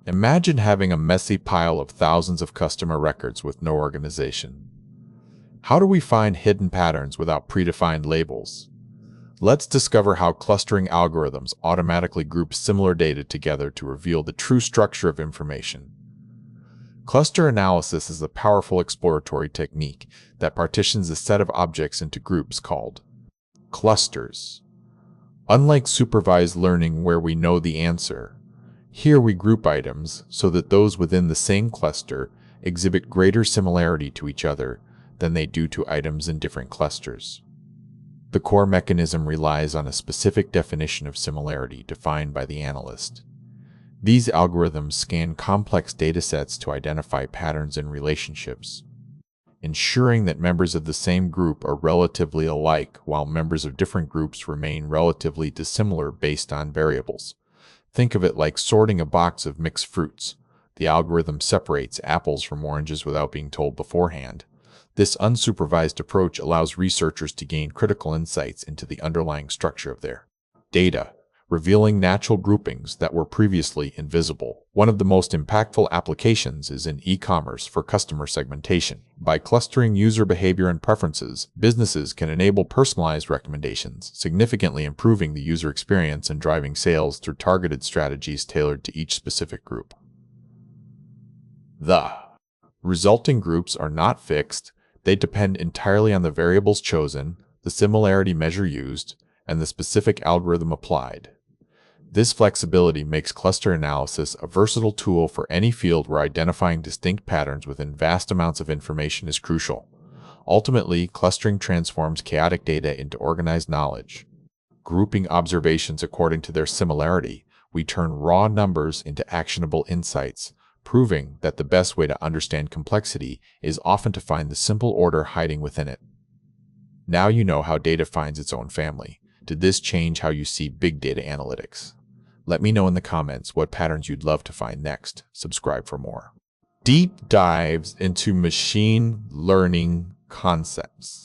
Imagine having a messy pile of thousands of customer records with no organization. How do we find hidden patterns without predefined labels? Let's discover how clustering algorithms automatically group similar data together to reveal the true structure of information. Cluster analysis is a powerful exploratory technique that partitions a set of objects into groups called clusters. Unlike supervised learning where we know the answer, here we group items so that those within the same cluster exhibit greater similarity to each other than they do to items in different clusters. The core mechanism relies on a specific definition of similarity defined by the analyst. These algorithms scan complex datasets to identify patterns in relationships, ensuring that members of the same group are relatively alike while members of different groups remain relatively dissimilar based on variables. Think of it like sorting a box of mixed fruits. The algorithm separates apples from oranges without being told beforehand. This unsupervised approach allows researchers to gain critical insights into the underlying structure of their data, revealing natural groupings that were previously invisible. One of the most impactful applications is in e-commerce for customer segmentation. By clustering user behavior and preferences, businesses can enable personalized recommendations, significantly improving the user experience and driving sales through targeted strategies tailored to each specific group. The resulting groups are not fixed. They depend entirely on the variables chosen, the similarity measure used, and the specific algorithm applied. This flexibility makes cluster analysis a versatile tool for any field where identifying distinct patterns within vast amounts of information is crucial. Ultimately, clustering transforms chaotic data into organized knowledge. Grouping observations according to their similarity, we turn raw numbers into actionable insights, proving that the best way to understand complexity is often to find the simple order hiding within it. Now you know how data finds its own family. Did this change how you see big data analytics? Let me know in the comments what patterns you'd love to find next. Subscribe for more deep dives into machine learning concepts.